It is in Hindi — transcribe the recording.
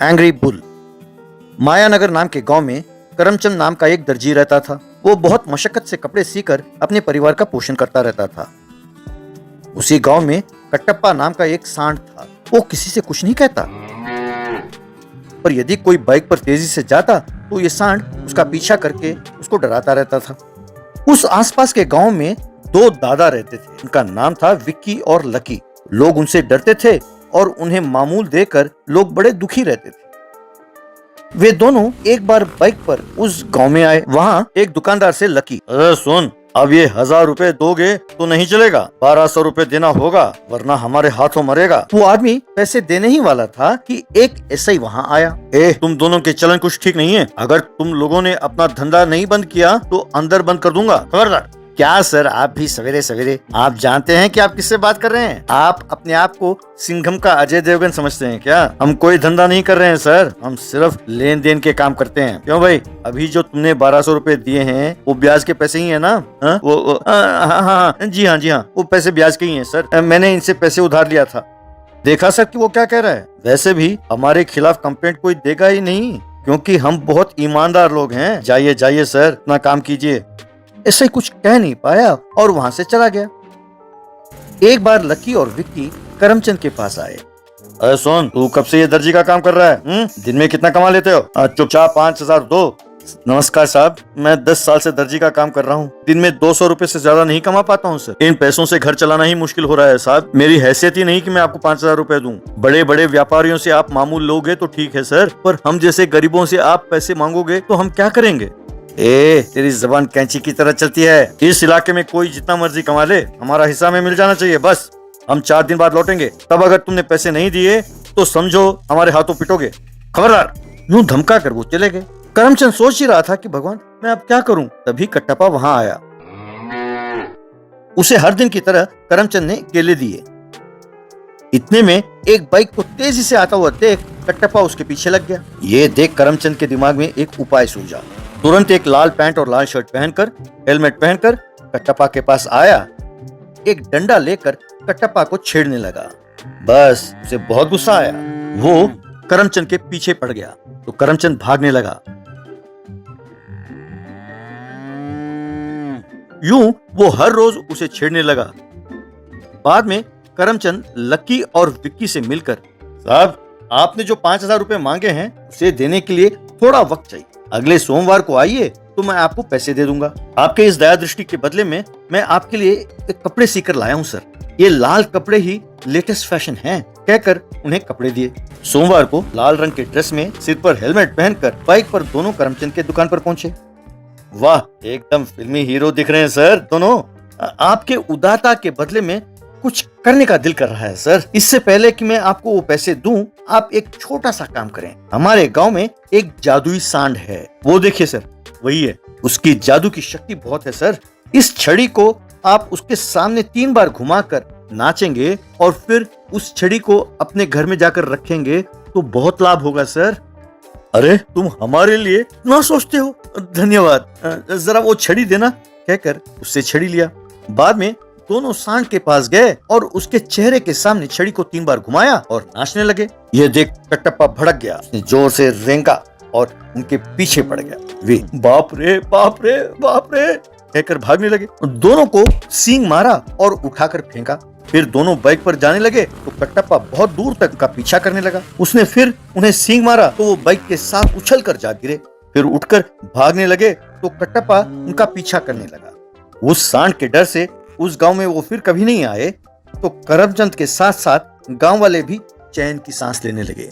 Angry bull. मायानगर नाम के गांव में करमचंद नाम का एक दर्जी रहता था। वो बहुत मशक्कत से कपड़े सीकर अपने परिवार का पोषण करता रहता था। उसी गांव में कटप्पा नाम का एक सांड था। वो किसी से कुछ नहीं कहता, पर यदि कोई बाइक पर तेजी से जाता तो ये सांड उसका पीछा करके उसको डराता रहता था। उस आसपास के गांव में दो दादा रहते थे। उनका नाम था विक्की और लकी। लोग उनसे डरते थे और उन्हें मामूल देकर लोग बड़े दुखी रहते थे। वे दोनों एक बार बाइक पर उस गांव में आए। वहाँ एक दुकानदार से लकी, अरे सुन, अब ये 1000 रुपए दोगे तो नहीं चलेगा, 1200 रुपए देना होगा वरना हमारे हाथों मरेगा। वो आदमी पैसे देने ही वाला था कि एक एसआई वहाँ आया। तुम दोनों के चलन कुछ ठीक नहीं है। अगर तुम लोगों ने अपना धंधा नहीं बंद किया तो अंदर बंद कर दूंगा, खबरदार। क्या सर, आप भी सवेरे सवेरे, आप जानते हैं कि आप किससे बात कर रहे हैं? आप अपने आप को सिंघम का अजय देवगन समझते हैं क्या? हम कोई धंधा नहीं कर रहे हैं सर, हम सिर्फ लेन देन के काम करते हैं। क्यों भाई, अभी जो तुमने 1200 रुपए दिए हैं वो ब्याज के पैसे ही है ना? हाँ, जी हाँ, वो पैसे ब्याज के ही हैं सर। मैंने इनसे पैसे उधार लिया था। देखा सर कि वो क्या कह रहा है। वैसे भी हमारे खिलाफ कंप्लेंट कोई देगा ही नहीं, क्योंकि हम बहुत ईमानदार लोग हैं। जाइए जाइए सर, अपना काम कीजिए। ऐसे कुछ कह नहीं पाया और वहां से चला गया। एक बार लकी और विक्की करमचंद के पास आए। अरे सुन, तू कब से ये दर्जी का काम कर रहा है? दिन में कितना कमा लेते हो? चुपचाप 5000 दो। नमस्कार साहब, मैं 10 साल से दर्जी का काम कर रहा हूँ। दिन में 200 रुपए से ज्यादा नहीं कमा पाता हूँ सर। इन पैसों से घर चलाना ही मुश्किल हो रहा है साहब। मेरी हैसियत ही नहीं कि मैं आपको 5000 रुपए दूं। बड़े बड़े व्यापारियों से आप मामूल लोगे तो ठीक है सर, पर हम जैसे गरीबों से आप पैसे मांगोगे तो हम क्या करेंगे? तेरी जबान कैंची की तरह चलती है। इस इलाके में कोई जितना मर्जी कमा ले, हमारा हिस्सा में मिल जाना चाहिए बस। हम 4 दिन बाद लौटेंगे, तब अगर तुमने पैसे नहीं दिए तो समझो हमारे हाथों पिटोगे, खबरदार। यूं धमका कर वो चले गए। करमचंद सोच ही रहा था कि भगवान, मैं अब क्या करूं। तभी कटप्पा वहां आया। उसे हर दिन की तरह करमचंद ने केले दिए। इतने में एक बाइक को तेजी से आता हुआ देख कटप्पा उसके पीछे लग गया। ये देख करमचंद के दिमाग में एक उपाय सूझा। तुरंत एक लाल पैंट और लाल शर्ट पहनकर, हेलमेट पहनकर कटप्पा के पास आया। एक डंडा लेकर कटप्पा को छेड़ने लगा। बस उसे बहुत गुस्सा आया। वो करमचंद के पीछे पड़ गया तो करमचंद भागने लगा। यूं वो हर रोज उसे छेड़ने लगा। बाद में करमचंद लकी और विक्की से मिलकर, साहब, आपने जो 5000 रुपए मांगे हैं उसे देने के लिए थोड़ा वक्त चाहिए। अगले सोमवार को आइए तो मैं आपको पैसे दे दूंगा। आपके इस दया दृष्टि के बदले में मैं आपके लिए एक कपड़े सीकर लाया हूँ सर। ये लाल कपड़े ही लेटेस्ट फैशन हैं, कहकर उन्हें कपड़े दिए। सोमवार को लाल रंग के ड्रेस में, सिर पर हेलमेट पहनकर बाइक पर दोनों करमचंद के दुकान पर पहुंचे। वाह, एकदम फिल्मी हीरो दिख रहे हैं सर दोनों। आपके उदारता के बदले में कुछ करने का दिल कर रहा है सर। इससे पहले कि मैं आपको वो पैसे दूं, आप एक छोटा सा काम करें। हमारे गांव में एक जादुई सांड है, वो देखिए सर, वही है। उसकी जादू की शक्ति बहुत है सर। इस छड़ी को आप उसके सामने 3 बार घुमाकर नाचेंगे और फिर उस छड़ी को अपने घर में जाकर रखेंगे तो बहुत लाभ होगा सर। अरे, तुम हमारे लिए ना सोचते हो, धन्यवाद। जरा वो छड़ी देना, कहकर उससे छड़ी लिया। बाद में दोनों सांड के पास गए और उसके चेहरे के सामने छड़ी को 3 बार घुमाया और नाचने लगे। यह देख कटप्पा भड़क गया, जोर से रेंगा और उनके पीछे पड़ गया। वे बाप रे बाप रे बाप रे कहकर भागने लगे। दोनों को सींग मारा और उठाकर फेंका। फिर दोनों बाइक पर जाने लगे तो कटप्पा बहुत दूर तक का पीछा करने लगा। उसने फिर उन्हें सींग मारा तो वो बाइक के साथ उछलकर जा गिरे। फिर उठकर भागने लगे तो कटप्पा उनका पीछा करने लगा। उस सांड के डर से उस गांव में वो फिर कभी नहीं आए तो करमचंद के साथ साथ गांव वाले भी चैन की सांस लेने लगे।